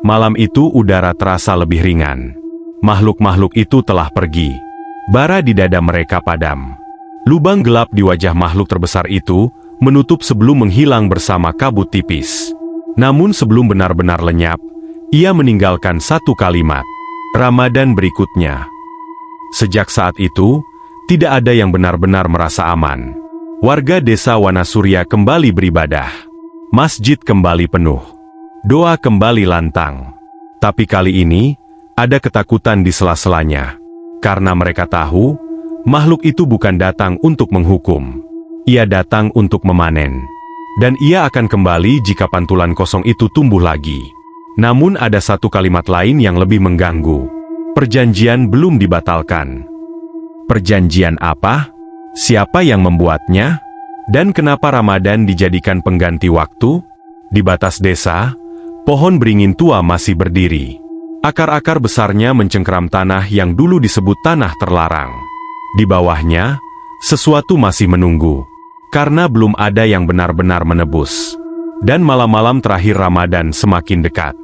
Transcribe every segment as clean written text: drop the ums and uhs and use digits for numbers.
Malam itu udara terasa lebih ringan. Makhluk-makhluk itu telah pergi. Bara di dada mereka padam. Lubang gelap di wajah makhluk terbesar itu menutup sebelum menghilang bersama kabut tipis. Namun sebelum benar-benar lenyap, ia meninggalkan satu kalimat. Ramadan berikutnya. Sejak saat itu, tidak ada yang benar-benar merasa aman. Warga desa Wanasurya kembali beribadah. Masjid kembali penuh. Doa kembali lantang. Tapi kali ini, ada ketakutan di sela-selanya. Karena mereka tahu, makhluk itu bukan datang untuk menghukum. Ia datang untuk memanen. Dan ia akan kembali jika pantulan kosong itu tumbuh lagi. Namun ada satu kalimat lain yang lebih mengganggu. Perjanjian belum dibatalkan. Perjanjian apa? Siapa yang membuatnya? Dan kenapa Ramadan dijadikan pengganti waktu? Di batas desa, pohon beringin tua masih berdiri. Akar-akar besarnya mencengkeram tanah yang dulu disebut tanah terlarang. Di bawahnya, sesuatu masih menunggu. Karena belum ada yang benar-benar menebus. Dan malam-malam terakhir Ramadan semakin dekat.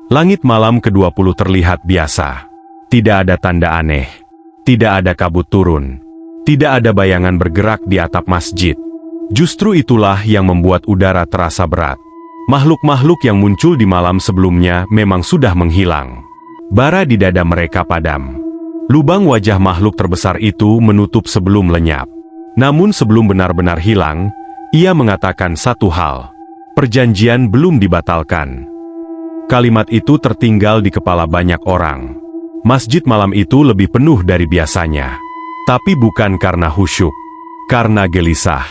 Langit malam ke-20 terlihat biasa. Tidak ada tanda aneh. Tidak ada kabut turun. Tidak ada bayangan bergerak di atap masjid. Justru itulah yang membuat udara terasa berat. Makhluk-makhluk yang muncul di malam sebelumnya memang sudah menghilang. Bara di dada mereka padam. Lubang wajah makhluk terbesar itu menutup sebelum lenyap. Namun sebelum benar-benar hilang, ia mengatakan satu hal. Perjanjian belum dibatalkan. Kalimat itu tertinggal di kepala banyak orang. Masjid malam itu lebih penuh dari biasanya. Tapi bukan karena khusyuk. Karena gelisah.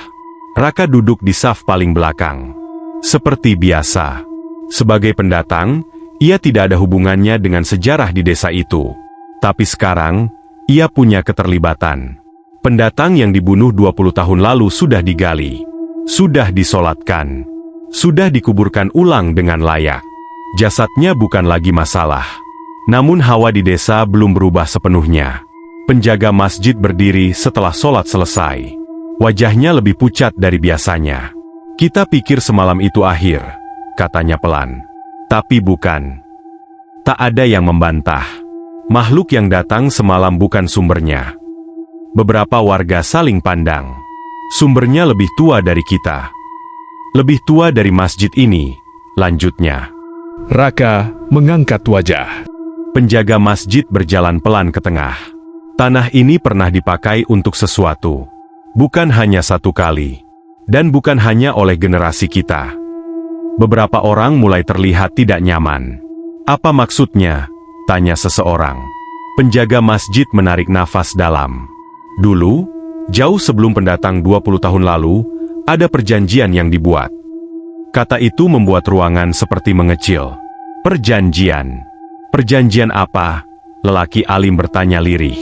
Raka duduk di saf paling belakang. Seperti biasa. Sebagai pendatang, ia tidak ada hubungannya dengan sejarah di desa itu. Tapi sekarang, ia punya keterlibatan. Pendatang yang dibunuh 20 tahun lalu sudah digali. Sudah disolatkan. Sudah dikuburkan ulang dengan layak. Jasadnya bukan lagi masalah. Namun hawa di desa belum berubah sepenuhnya. Penjaga masjid berdiri setelah sholat selesai. Wajahnya lebih pucat dari biasanya. Kita pikir semalam itu akhir, katanya pelan. Tapi bukan. Tak ada yang membantah. Makhluk yang datang semalam bukan sumbernya. Beberapa warga saling pandang. Sumbernya lebih tua dari kita. Lebih tua dari masjid ini, lanjutnya. Raka mengangkat wajah. Penjaga masjid berjalan pelan ke tengah. Tanah ini pernah dipakai untuk sesuatu. Bukan hanya satu kali. Dan bukan hanya oleh generasi kita. Beberapa orang mulai terlihat tidak nyaman. Apa maksudnya? Tanya seseorang. Penjaga masjid menarik nafas dalam. Dulu, jauh sebelum pendatang 20 tahun lalu, ada perjanjian yang dibuat. Kata itu membuat ruangan seperti mengecil. Perjanjian. Perjanjian apa? Lelaki alim bertanya lirih.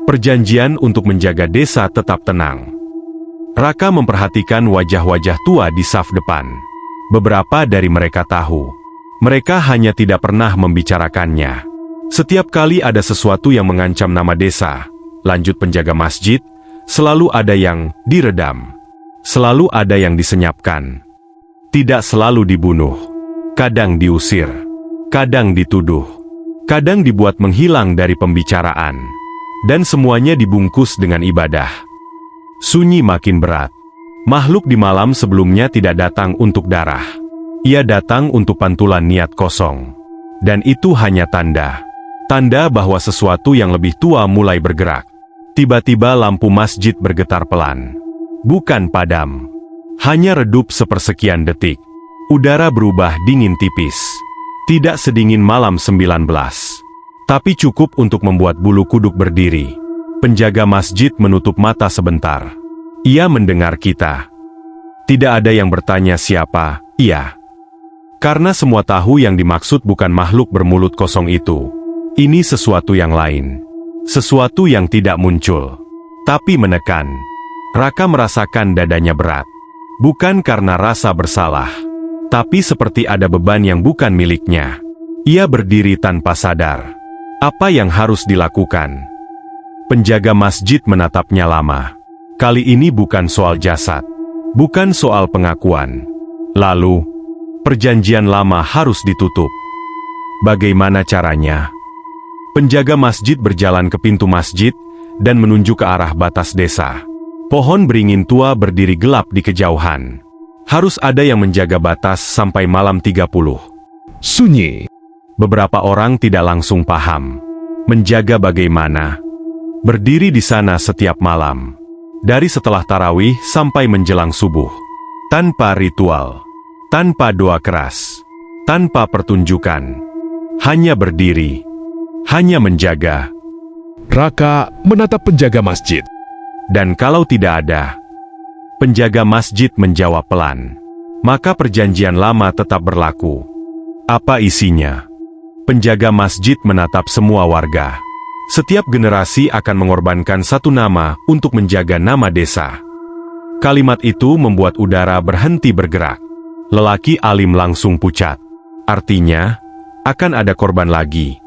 Perjanjian untuk menjaga desa tetap tenang. Raka memperhatikan wajah-wajah tua di saf depan. Beberapa dari mereka tahu. Mereka hanya tidak pernah membicarakannya. Setiap kali ada sesuatu yang mengancam nama desa, lanjut penjaga masjid, selalu ada yang diredam. Selalu ada yang disenyapkan. Tidak selalu dibunuh. Kadang diusir. Kadang dituduh. Kadang dibuat menghilang dari pembicaraan. Dan semuanya dibungkus dengan ibadah. Sunyi makin berat. Makhluk di malam sebelumnya tidak datang untuk darah. Ia datang untuk pantulan niat kosong. Dan itu hanya tanda. Tanda bahwa sesuatu yang lebih tua mulai bergerak. Tiba-tiba lampu masjid bergetar pelan. Bukan padam. Hanya redup sepersekian detik. Udara berubah dingin tipis. Tidak sedingin malam 19. Tapi cukup untuk membuat bulu kuduk berdiri. Penjaga masjid menutup mata sebentar. Ia mendengar kita. Tidak ada yang bertanya siapa, iya. Karena semua tahu yang dimaksud bukan makhluk bermulut kosong itu. Ini sesuatu yang lain. Sesuatu yang tidak muncul. Tapi menekan. Raka merasakan dadanya berat. Bukan karena rasa bersalah. Tapi seperti ada beban yang bukan miliknya. Ia berdiri tanpa sadar. Apa yang harus dilakukan? Penjaga masjid menatapnya lama. Kali ini bukan soal jasad. Bukan soal pengakuan. Lalu, Perjanjian lama harus ditutup. Bagaimana caranya? Penjaga masjid berjalan ke pintu masjid dan menunjuk ke arah batas desa. Pohon beringin tua berdiri gelap di kejauhan. Harus ada yang menjaga batas sampai malam 30. Sunyi. Beberapa orang tidak langsung paham. Menjaga bagaimana? Berdiri di sana setiap malam. Dari setelah tarawih sampai menjelang subuh. Tanpa ritual. Tanpa doa keras. Tanpa pertunjukan. Hanya berdiri. Hanya menjaga. Raka menatap penjaga masjid. Dan kalau tidak ada, penjaga masjid menjawab pelan. Maka perjanjian lama tetap berlaku. Apa isinya? Penjaga masjid menatap semua warga. Setiap generasi akan mengorbankan satu nama untuk menjaga nama desa. Kalimat itu membuat udara berhenti bergerak. Lelaki alim langsung pucat. Artinya, akan ada korban lagi.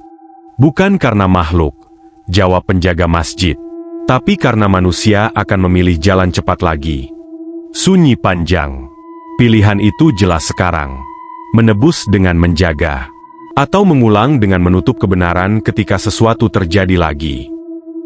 Bukan karena makhluk, jawab penjaga masjid. Tapi karena manusia akan memilih jalan cepat lagi. Sunyi panjang. Pilihan itu jelas sekarang. Menebus dengan menjaga. Atau mengulang dengan menutup kebenaran ketika sesuatu terjadi lagi.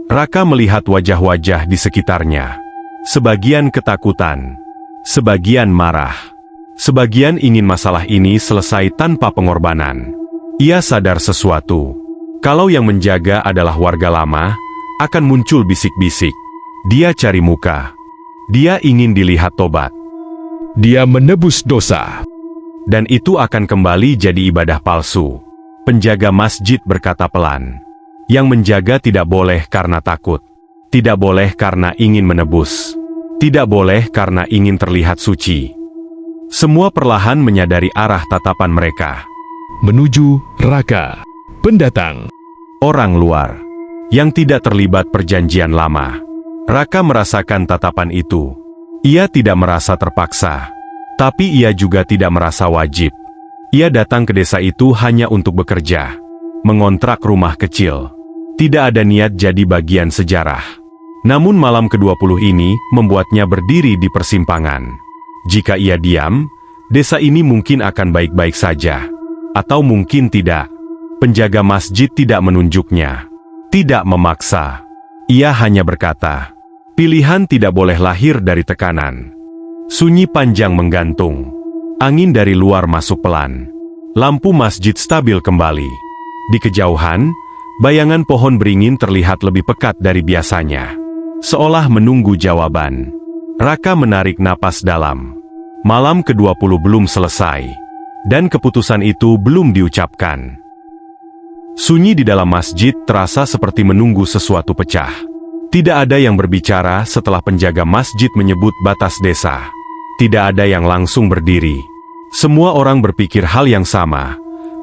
Raka melihat wajah-wajah di sekitarnya. Sebagian ketakutan. Sebagian marah. Sebagian ingin masalah ini selesai tanpa pengorbanan. Ia sadar sesuatu. Kalau yang menjaga adalah warga lama, akan muncul bisik-bisik. Dia cari muka. Dia ingin dilihat tobat. Dia menebus dosa. Dan itu akan kembali jadi ibadah palsu. Penjaga masjid berkata pelan. Yang menjaga tidak boleh karena takut. Tidak boleh karena ingin menebus. Tidak boleh karena ingin terlihat suci. Semua perlahan menyadari arah tatapan mereka. Menuju Raka. Pendatang. Orang luar. Yang tidak terlibat perjanjian lama. Raka merasakan tatapan itu. Ia tidak merasa terpaksa. Tapi ia juga tidak merasa wajib. Ia datang ke desa itu hanya untuk bekerja. Mengontrak rumah kecil. Tidak ada niat jadi bagian sejarah. Namun malam ke-20 ini membuatnya berdiri di persimpangan. Jika ia diam, desa ini mungkin akan baik-baik saja. Atau mungkin tidak. Penjaga masjid tidak menunjuknya. Tidak memaksa. Ia hanya berkata, pilihan tidak boleh lahir dari tekanan. Sunyi panjang menggantung. Angin dari luar masuk pelan. Lampu masjid stabil kembali. Di kejauhan, bayangan pohon beringin terlihat lebih pekat dari biasanya. Seolah menunggu jawaban. Raka menarik napas dalam. Malam ke-20 belum selesai. Dan keputusan itu belum diucapkan. Sunyi di dalam masjid terasa seperti menunggu sesuatu pecah. Tidak ada yang berbicara setelah penjaga masjid menyebut batas desa. Tidak ada yang langsung berdiri. Semua orang berpikir hal yang sama.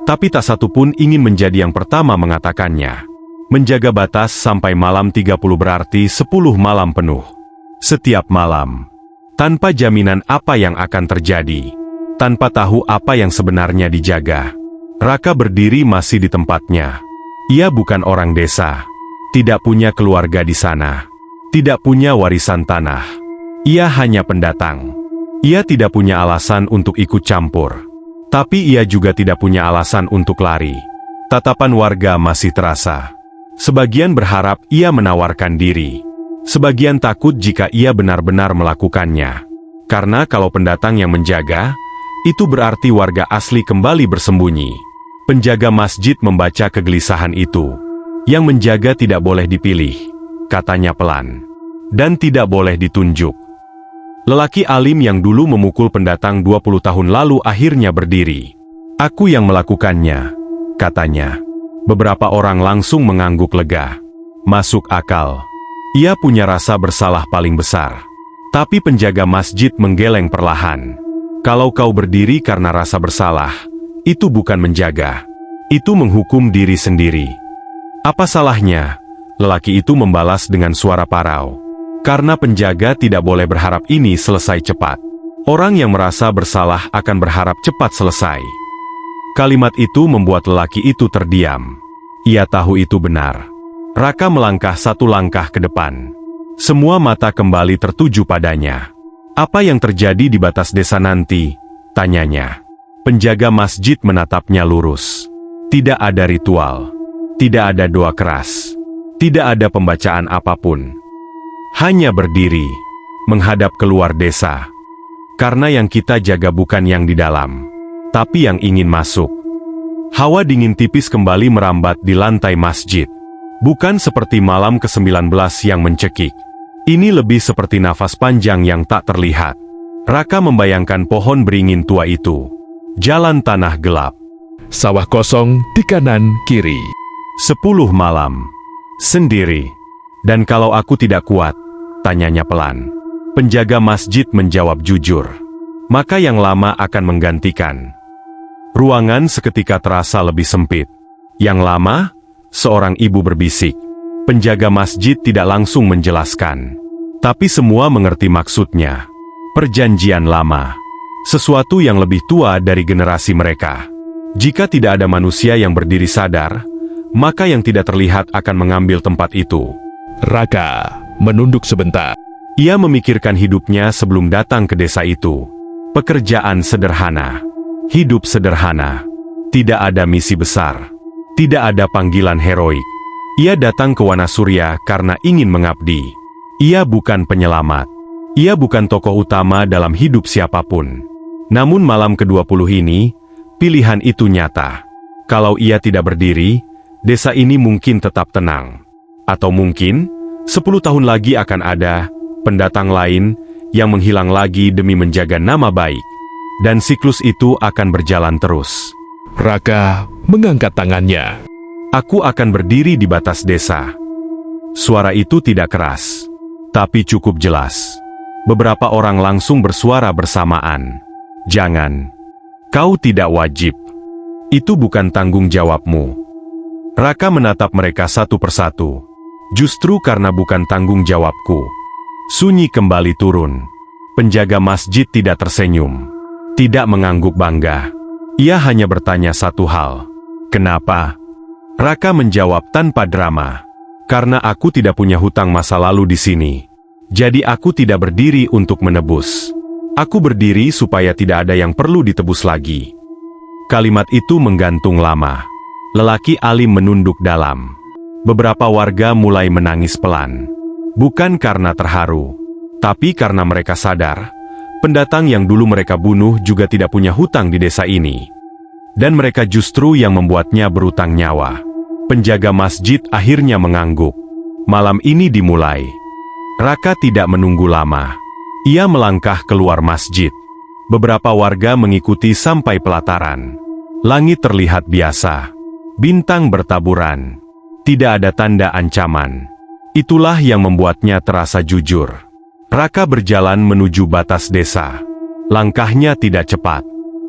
Tapi tak satu pun ingin menjadi yang pertama mengatakannya. Menjaga batas sampai malam 30 berarti 10 malam penuh. Setiap malam. Tanpa jaminan apa yang akan terjadi. Tanpa tahu apa yang sebenarnya dijaga. Raka berdiri masih di tempatnya. Ia bukan orang desa. Tidak punya keluarga di sana. Tidak punya warisan tanah. Ia hanya pendatang. Ia tidak punya alasan untuk ikut campur. Tapi ia juga tidak punya alasan untuk lari. Tatapan warga masih terasa. Sebagian berharap ia menawarkan diri. Sebagian takut jika ia benar-benar melakukannya. Karena kalau pendatang yang menjaga, itu berarti warga asli kembali bersembunyi. Penjaga masjid membaca kegelisahan itu. Yang menjaga tidak boleh dipilih, katanya pelan. Dan tidak boleh ditunjuk. Lelaki alim yang dulu memukul pendatang 20 tahun lalu akhirnya berdiri. Aku yang melakukannya, katanya. Beberapa orang langsung mengangguk lega. Masuk akal. Ia punya rasa bersalah paling besar. Tapi penjaga masjid menggeleng perlahan. Kalau kau berdiri karena rasa bersalah, itu bukan menjaga. Itu menghukum diri sendiri. Apa salahnya? Lelaki itu membalas dengan suara parau. Karena penjaga tidak boleh berharap ini selesai cepat. Orang yang merasa bersalah akan berharap cepat selesai. Kalimat itu membuat lelaki itu terdiam. Ia tahu itu benar. Raka melangkah satu langkah ke depan. Semua mata kembali tertuju padanya. Apa yang terjadi di batas desa nanti? Tanyanya. Penjaga masjid menatapnya lurus. Tidak ada ritual. Tidak ada doa keras. Tidak ada pembacaan apapun. Hanya berdiri, menghadap keluar desa. Karena yang kita jaga bukan yang di dalam, tapi yang ingin masuk. Hawa dingin tipis kembali merambat di lantai masjid. Bukan seperti malam ke-19 yang mencekik. Ini lebih seperti nafas panjang yang tak terlihat. Raka membayangkan pohon beringin tua itu. Jalan tanah gelap. Sawah kosong di kanan kiri. 10 malam. Sendiri. Dan kalau aku tidak kuat, tanyanya pelan. Penjaga masjid menjawab jujur. Maka yang lama akan menggantikan. Ruangan seketika terasa lebih sempit. Yang lama, seorang ibu berbisik. Penjaga masjid tidak langsung menjelaskan. Tapi semua mengerti maksudnya. Perjanjian lama. Sesuatu yang lebih tua dari generasi mereka. Jika tidak ada manusia yang berdiri sadar, maka yang tidak terlihat akan mengambil tempat itu. Raka menunduk sebentar. Ia memikirkan hidupnya sebelum datang ke desa itu. Pekerjaan sederhana. Hidup sederhana. Tidak ada misi besar. Tidak ada panggilan heroik. Ia datang ke Wanasurya karena ingin mengabdi. Ia bukan penyelamat. Ia bukan tokoh utama dalam hidup siapapun. Namun malam ke-20 ini, pilihan itu nyata. Kalau ia tidak berdiri, desa ini mungkin tetap tenang. Atau mungkin, 10 tahun lagi akan ada pendatang lain yang menghilang lagi demi menjaga nama baik. Dan siklus itu akan berjalan terus. Raka mengangkat tangannya. Aku akan berdiri di batas desa. Suara itu tidak keras, tapi cukup jelas. Beberapa orang langsung bersuara bersamaan. Jangan. Kau tidak wajib. Itu bukan tanggung jawabmu. Raka menatap mereka satu persatu. Justru karena bukan tanggung jawabku. Sunyi kembali turun. Penjaga masjid tidak tersenyum. Tidak mengangguk bangga. Ia hanya bertanya satu hal. Kenapa? Raka menjawab tanpa drama. Karena aku tidak punya hutang masa lalu di sini. Jadi aku tidak berdiri untuk menebus. Aku berdiri supaya tidak ada yang perlu ditebus lagi. Kalimat itu menggantung lama. Lelaki alim menunduk dalam. Beberapa warga mulai menangis pelan. Bukan karena terharu, tapi karena mereka sadar, pendatang yang dulu mereka bunuh juga tidak punya hutang di desa ini. Dan mereka justru yang membuatnya berutang nyawa. Penjaga masjid akhirnya mengangguk. Malam ini dimulai. Raka tidak menunggu lama. Ia melangkah keluar masjid. Beberapa warga mengikuti sampai pelataran. Langit terlihat biasa. Bintang bertaburan. Tidak ada tanda ancaman. Itulah yang membuatnya terasa jujur. Raka berjalan menuju batas desa. Langkahnya tidak cepat,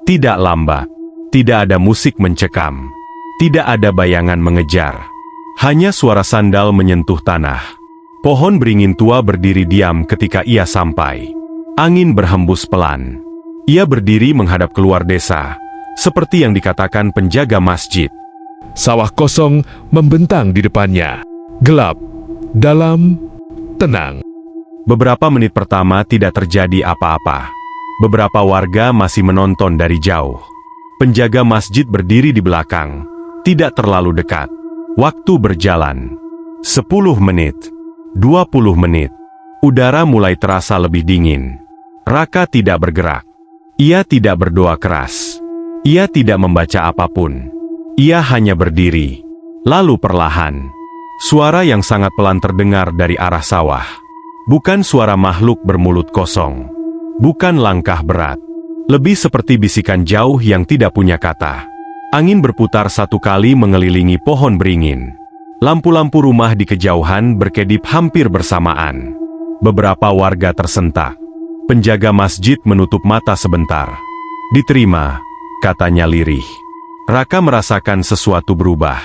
tidak lambat, tidak ada musik mencekam, tidak ada bayangan mengejar. Hanya suara sandal menyentuh tanah. Pohon beringin tua berdiri diam ketika ia sampai. Angin berhembus pelan. Ia berdiri menghadap keluar desa, seperti yang dikatakan penjaga masjid. Sawah kosong membentang di depannya. Gelap, dalam, tenang. Beberapa menit pertama tidak terjadi apa-apa. Beberapa warga masih menonton dari jauh. Penjaga masjid berdiri di belakang, tidak terlalu dekat. Waktu berjalan. 10 menit. 20 menit. Udara mulai terasa lebih dingin. Raka tidak bergerak. Ia tidak berdoa keras. Ia tidak membaca apapun. Ia hanya berdiri. Lalu perlahan, suara yang sangat pelan terdengar dari arah sawah. Bukan suara makhluk bermulut kosong. Bukan langkah berat. Lebih seperti bisikan jauh yang tidak punya kata. Angin berputar satu kali mengelilingi pohon beringin. Lampu-lampu rumah di kejauhan berkedip hampir bersamaan. Beberapa warga tersentak. Penjaga masjid menutup mata sebentar. Diterima, katanya lirih. Raka merasakan sesuatu berubah.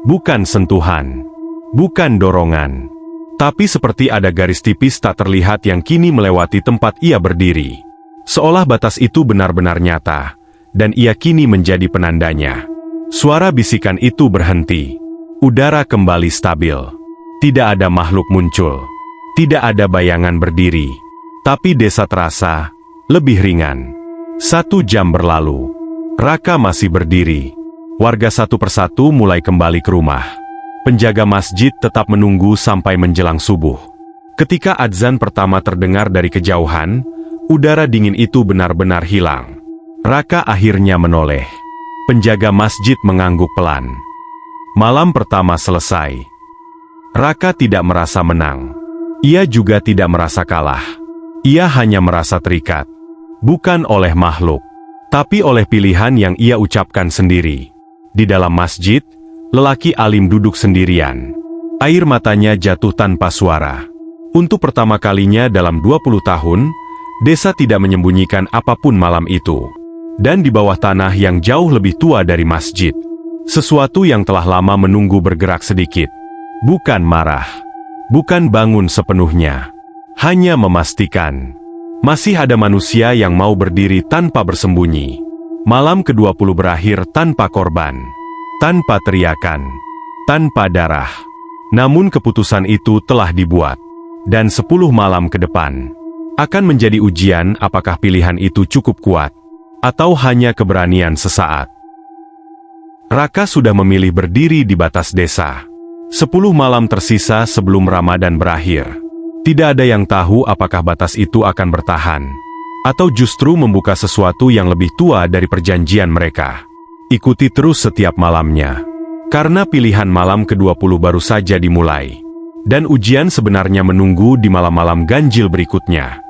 Bukan sentuhan. Bukan dorongan. Tapi seperti ada garis tipis tak terlihat yang kini melewati tempat ia berdiri. Seolah batas itu benar-benar nyata, dan ia kini menjadi penandanya. Suara bisikan itu berhenti. Udara kembali stabil. Tidak ada makhluk muncul. Tidak ada bayangan berdiri. Tapi desa terasa lebih ringan. 1 jam berlalu. Raka masih berdiri. Warga satu persatu mulai kembali ke rumah. Penjaga masjid tetap menunggu sampai menjelang subuh. Ketika adzan pertama terdengar dari kejauhan, udara dingin itu benar-benar hilang. Raka akhirnya menoleh. Penjaga masjid mengangguk pelan. Malam pertama selesai. Raka tidak merasa menang. Ia juga tidak merasa kalah. Ia hanya merasa terikat. Bukan oleh makhluk, tapi oleh pilihan yang ia ucapkan sendiri. Di dalam masjid, lelaki alim duduk sendirian. Air matanya jatuh tanpa suara. Untuk pertama kalinya dalam 20 tahun, desa tidak menyembunyikan apapun malam itu. Dan di bawah tanah yang jauh lebih tua dari masjid, sesuatu yang telah lama menunggu bergerak sedikit. Bukan marah, bukan bangun sepenuhnya, hanya memastikan masih ada manusia yang mau berdiri tanpa bersembunyi. Malam ke-20 berakhir tanpa korban, tanpa teriakan, tanpa darah. Namun keputusan itu telah dibuat. Dan 10 malam ke depan akan menjadi ujian apakah pilihan itu cukup kuat atau hanya keberanian sesaat. Raka sudah memilih berdiri di batas desa. 10 malam tersisa sebelum Ramadan berakhir. Tidak ada yang tahu apakah batas itu akan bertahan, atau justru membuka sesuatu yang lebih tua dari perjanjian mereka. Ikuti terus setiap malamnya, karena pilihan malam ke-20 baru saja dimulai. Dan ujian sebenarnya menunggu di malam-malam ganjil berikutnya.